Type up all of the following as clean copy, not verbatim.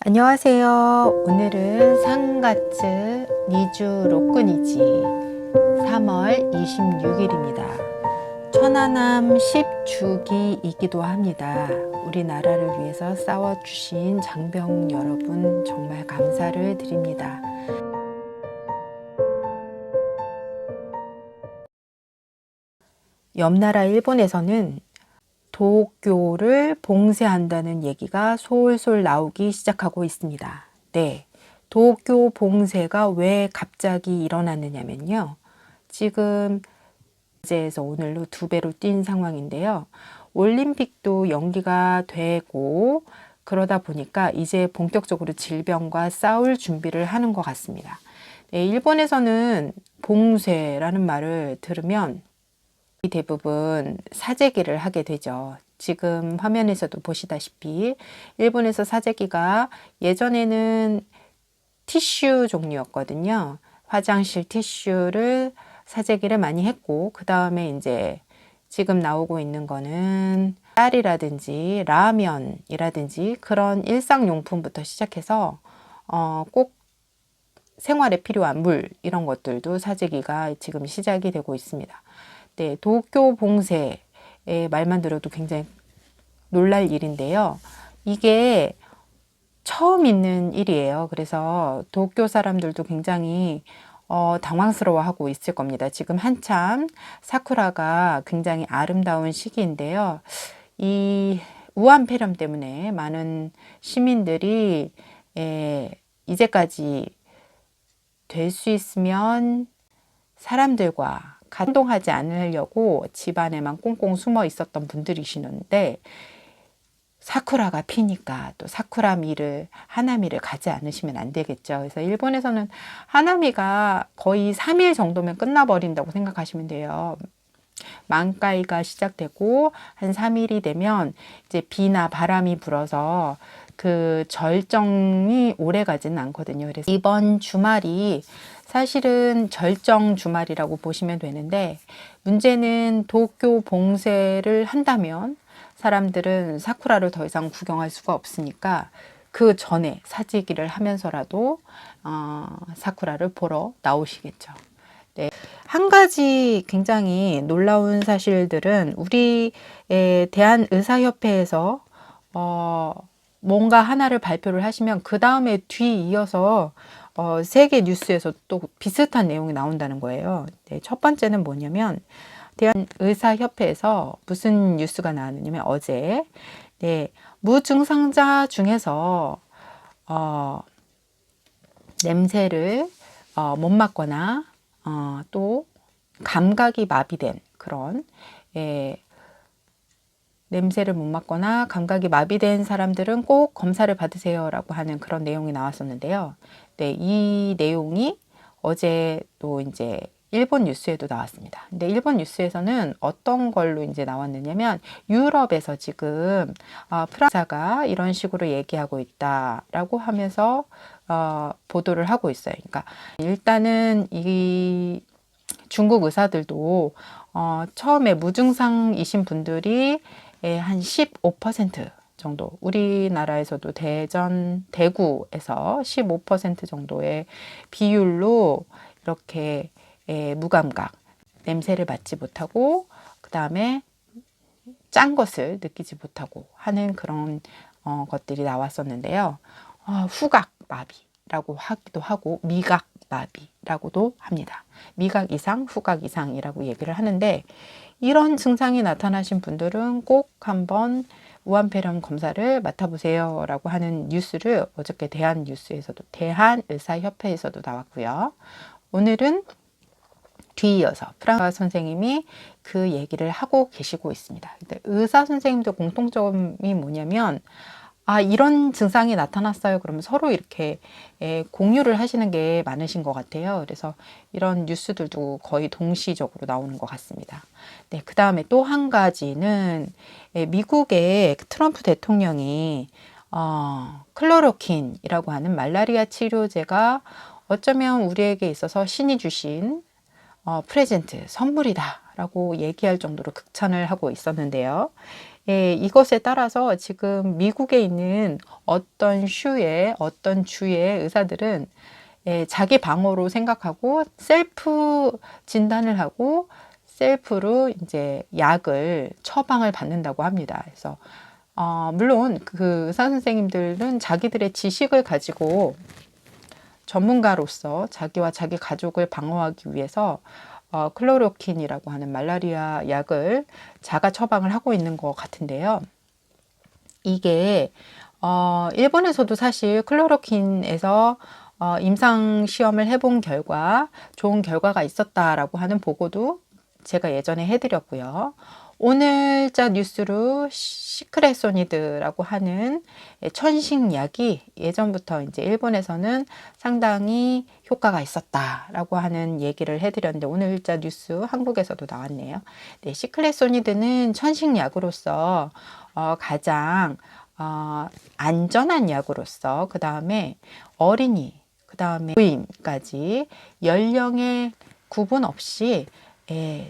안녕하세요. 오늘은 상가츠 니주 로쿠니치 3월 26일입니다. 천안함 10주기이기도 합니다. 우리나라를 위해서 싸워주신 장병 여러분 정말 감사를 드립니다. 옆나라 일본에서는 도쿄를 봉쇄한다는 얘기가 솔솔 나오기 시작하고 있습니다. 네, 도쿄 봉쇄가 왜 갑자기 일어났느냐면요. 지금 어제에서 오늘로 2배로 뛴 상황인데요. 올림픽도 연기가 되고 그러다 보니까 이제 본격적으로 질병과 싸울 준비를 하는 것 같습니다. 네, 일본에서는 봉쇄라는 말을 들으면 대부분 사재기를 하게 되죠. 지금 화면에서도 보시다시피 일본에서 사재기가 예전에는 티슈 종류였거든요. 화장실 티슈를 사재기를 많이 했고, 그 다음에 이제 지금 나오고 있는 거는 쌀이라든지 라면이라든지 그런 일상용품부터 시작해서 꼭 생활에 필요한 물 이런 것들도 사재기가 지금 시작이 되고 있습니다. 네, 도쿄 봉쇄의 말만 들어도 굉장히 놀랄 일인데요. 이게 처음 있는 일이에요. 그래서 도쿄 사람들도 굉장히 당황스러워하고 있을 겁니다. 지금 한참 사쿠라가 굉장히 아름다운 시기인데요. 이 우한 폐렴 때문에 많은 시민들이 이제까지 될 수 있으면 사람들과 행동하지 않으려고 집안에만 꽁꽁 숨어 있었던 분들이시는데 사쿠라가 피니까 또 사쿠라미를 하나미를 가지 않으시면 안 되겠죠. 그래서 일본에서는 하나미가 거의 3일 정도면 끝나버린다고 생각하시면 돼요. 만가이가 시작되고 한 3일이 되면 이제 비나 바람이 불어서 그 절정이 오래 가지는 않거든요. 그래서 이번 주말이 사실은 절정 주말이라고 보시면 되는데 문제는 도쿄 봉쇄를 한다면 사람들은 사쿠라를 더 이상 구경할 수가 없으니까 그 전에 사재기를 하면서라도 사쿠라를 보러 나오시겠죠. 네. 한 가지 굉장히 놀라운 사실들은 우리 대한의사협회에서 뭔가 하나를 발표를 하시면 그 다음에 뒤이어서 세계 뉴스에서 또 비슷한 내용이 나온다는 거예요. 네, 첫 번째는 뭐냐면 대한의사협회에서 무슨 뉴스가 나왔냐면 어제 무증상자 중에서 냄새를 못 맡거나 또 감각이 마비된 그런 냄새를 못 맡거나 감각이 마비된 사람들은 꼭 검사를 받으세요 라고 하는 그런 내용이 나왔었는데요. 네, 이 내용이 어제 또 이제 일본 뉴스에도 나왔습니다. 근데 일본 뉴스에서는 어떤 걸로 이제 나왔느냐면 유럽에서 지금 프랑스가 이런 식으로 얘기하고 있다라고 하면서 보도를 하고 있어요. 그러니까 일단은 이 중국 의사들도 처음에 무증상이신 분들이 한 15% 정도, 우리나라에서도 대구에서 15% 정도의 비율로 이렇게 무감각, 냄새를 맡지 못하고 그 다음에 짠 것을 느끼지 못하고 하는 그런 것들이 나왔었는데요. 후각 마비라고 하기도 하고 미각 마비라고도 합니다. 미각 이상, 후각 이상이라고 얘기를 하는데 이런 증상이 나타나신 분들은 꼭 한번 우한폐렴 검사를 맡아보세요 라고 하는 뉴스를 어저께 대한의사협회에서도 나왔고요. 오늘은 뒤이어서 프랑스 선생님이 그 얘기를 하고 계시고 있습니다. 의사 선생님들 공통점이 뭐냐면 이런 증상이 나타났어요. 그러면 서로 이렇게 공유를 하시는 게 많으신 것 같아요. 그래서 이런 뉴스들도 거의 동시적으로 나오는 것 같습니다. 네, 그 다음에 또 한 가지는 미국의 트럼프 대통령이 클로로킨이라고 하는 말라리아 치료제가 어쩌면 우리에게 있어서 신이 주신 프레젠트, 선물이다 라고 얘기할 정도로 극찬을 하고 있었는데요. 예, 이것에 따라서 지금 미국에 있는 어떤 주의 의사들은 예, 자기 방어로 생각하고 셀프 진단을 하고 셀프로 이제 약을 처방을 받는다고 합니다. 그래서 물론 그 의사 선생님들은 자기들의 지식을 가지고 전문가로서 자기와 자기 가족을 방어하기 위해서 클로로킨이라고 하는 말라리아 약을 자가 처방을 하고 있는 것 같은데요. 이게 일본에서도 사실 클로로킨에서 임상 시험을 해본 결과 좋은 결과가 있었다라고 하는 보고도 제가 예전에 해드렸고요. 오늘자 뉴스로 시크레소니드라고 하는 천식약이 예전부터 이제 일본에서는 상당히 효과가 있었다라고 하는 얘기를 해드렸는데 오늘자 뉴스 한국에서도 나왔네요. 네, 시크레소니드는 천식약으로서 가장 안전한 약으로서 그 다음에 어린이, 그 다음에 부인까지 연령의 구분 없이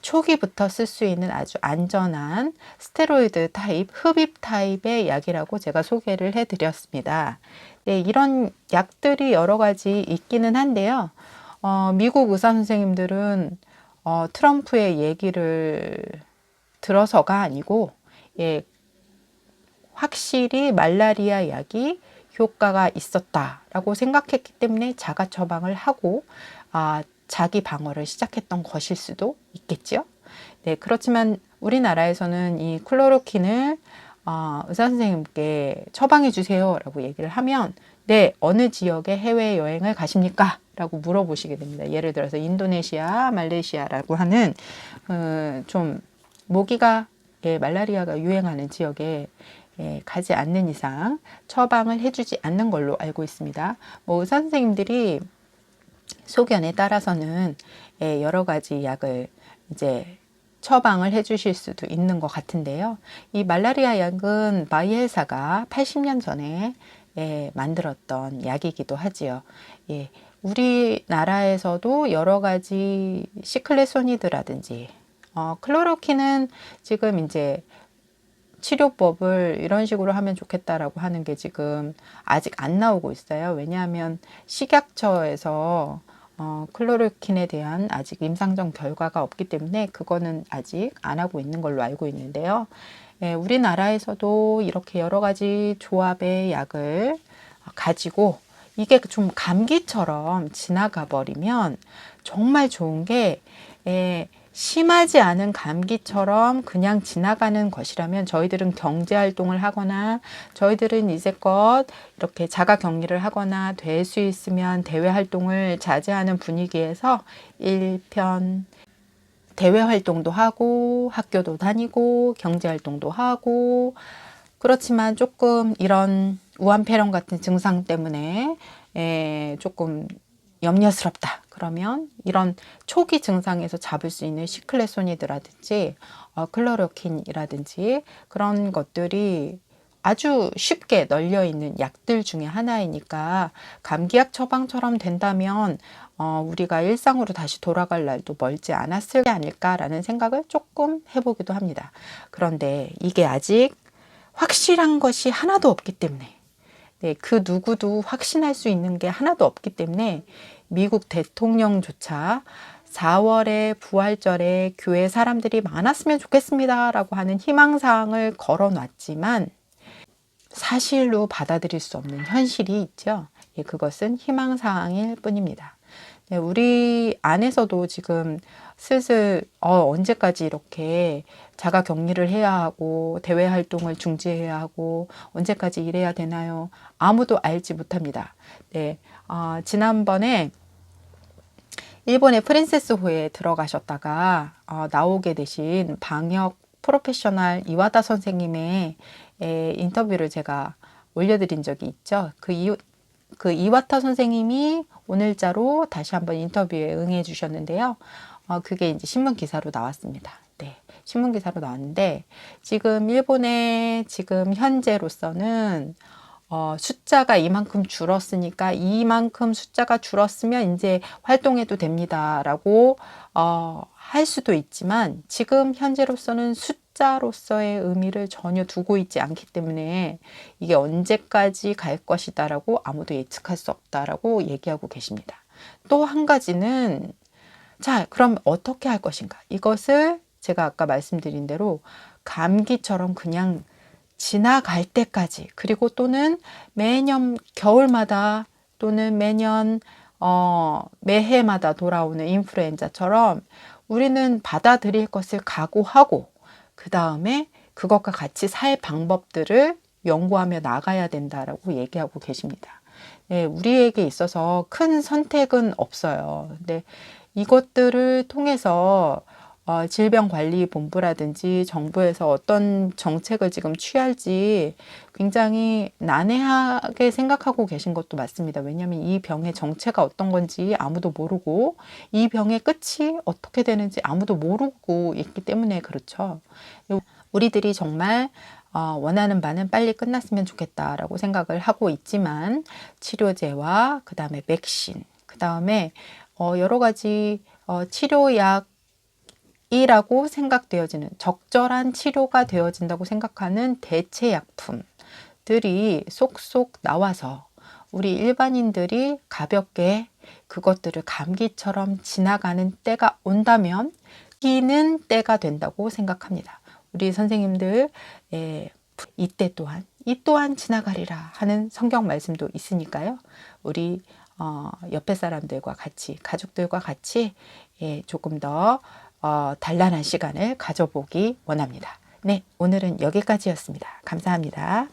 초기부터 쓸 수 있는 아주 안전한 스테로이드 타입, 흡입 타입의 약이라고 제가 소개를 해드렸습니다. 네, 이런 약들이 여러 가지 있기는 한데요. 미국 의사 선생님들은 트럼프의 얘기를 들어서가 아니고 예, 확실히 말라리아 약이 효과가 있었다라고 생각했기 때문에 자가 처방을 하고 자기 방어를 시작했던 것일 수도 있겠죠. 네, 그렇지만 우리나라에서는 이 클로로킨을 의사 선생님께 처방해 주세요 라고 얘기를 하면 네, 어느 지역에 해외여행을 가십니까? 라고 물어보시게 됩니다. 예를 들어서 인도네시아, 말레이시아라고 하는 좀 모기가 말라리아가 유행하는 지역에 가지 않는 이상 처방을 해주지 않는 걸로 알고 있습니다. 뭐 의사 선생님들이 소견에 따라서는 여러 가지 약을 이제 처방을 해주실 수도 있는 것 같은데요. 이 말라리아 약은 바이엘사가 80년 전에 만들었던 약이기도 하지요. 예, 우리나라에서도 여러 가지 시클레소니드라든지 클로로킨은 지금 이제 치료법을 이런 식으로 하면 좋겠다라고 하는 게 지금 아직 안 나오고 있어요. 왜냐하면 식약처에서 클로로킨에 대한 아직 임상적 결과가 없기 때문에 그거는 아직 안 하고 있는 걸로 알고 있는데요. 우리나라에서도 이렇게 여러 가지 조합의 약을 가지고 이게 좀 감기처럼 지나가 버리면 정말 좋은 게 심하지 않은 감기처럼 그냥 지나가는 것이라면 저희들은 경제 활동을 하거나 저희들은 이제껏 이렇게 자가 격리를 하거나 될 수 있으면 대외 활동을 자제하는 분위기에서 일편 대외 활동도 하고 학교도 다니고 경제 활동도 하고 그렇지만 조금 이런 우한폐렴 같은 증상 때문에 조금 염려스럽다. 그러면 이런 초기 증상에서 잡을 수 있는 시클레소니드라든지 클로로킨이라든지 그런 것들이 아주 쉽게 널려 있는 약들 중에 하나이니까 감기약 처방처럼 된다면 우리가 일상으로 다시 돌아갈 날도 멀지 않았을 게 아닐까라는 생각을 조금 해보기도 합니다. 그런데 이게 아직 확실한 것이 하나도 없기 때문에 네, 그 누구도 확신할 수 있는 게 하나도 없기 때문에 미국 대통령조차 4월에 부활절에 교회 사람들이 많았으면 좋겠습니다 라고 하는 희망사항을 걸어놨지만 사실로 받아들일 수 없는 현실이 있죠. 예, 그것은 희망사항일 뿐입니다. 네, 우리 안에서도 지금 슬슬 언제까지 이렇게 자가 격리를 해야 하고 대외 활동을 중지해야 하고 언제까지 일해야 되나요? 아무도 알지 못합니다. 네, 지난번에 일본의 프린세스호에 들어가셨다가 나오게 되신 방역 프로페셔널 이와타 선생님의 인터뷰를 제가 올려드린 적이 있죠. 그 이와타 선생님이 오늘자로 다시 한번 인터뷰에 응해 주셨는데요. 그게 이제 신문 기사로 나왔습니다. 네, 신문 기사로 나왔는데 지금 일본의 지금 현재로서는 숫자가 이만큼 줄었으니까 이만큼 숫자가 줄었으면 이제 활동해도 됩니다라고 할 수도 있지만 지금 현재로서는 숫자로서의 의미를 전혀 두고 있지 않기 때문에 이게 언제까지 갈 것이다라고 아무도 예측할 수 없다라고 얘기하고 계십니다. 또 한 가지는 자, 그럼 어떻게 할 것인가? 이것을 제가 아까 말씀드린 대로 감기처럼 그냥 지나갈 때까지, 그리고 또는 매년 겨울마다 또는 매년 매해마다 돌아오는 인플루엔자처럼 우리는 받아들일 것을 각오하고 그 다음에 그것과 같이 살 방법들을 연구하며 나가야 된다라고 얘기하고 계십니다. 네, 우리에게 있어서 큰 선택은 없어요. 근데 이것들을 통해서 질병관리본부라든지 정부에서 어떤 정책을 지금 취할지 굉장히 난해하게 생각하고 계신 것도 맞습니다. 왜냐하면 이 병의 정체가 어떤 건지 아무도 모르고 이 병의 끝이 어떻게 되는지 아무도 모르고 있기 때문에 그렇죠. 우리들이 정말 원하는 바는 빨리 끝났으면 좋겠다라고 생각을 하고 있지만 치료제와 그 다음에 백신, 그 다음에 여러 가지 치료약이라고 생각되어지는 적절한 치료가 되어진다고 생각하는 대체 약품들이 속속 나와서 우리 일반인들이 가볍게 그것들을 감기처럼 지나가는 때가 온다면 이기는 때가 된다고 생각합니다. 우리 선생님들 이때 또한 이 또한 지나가리라 하는 성경 말씀도 있으니까요. 우리 옆에 사람들과 같이 가족들과 같이 조금 더 단란한 시간을 가져보기 원합니다. 네, 오늘은 여기까지였습니다. 감사합니다.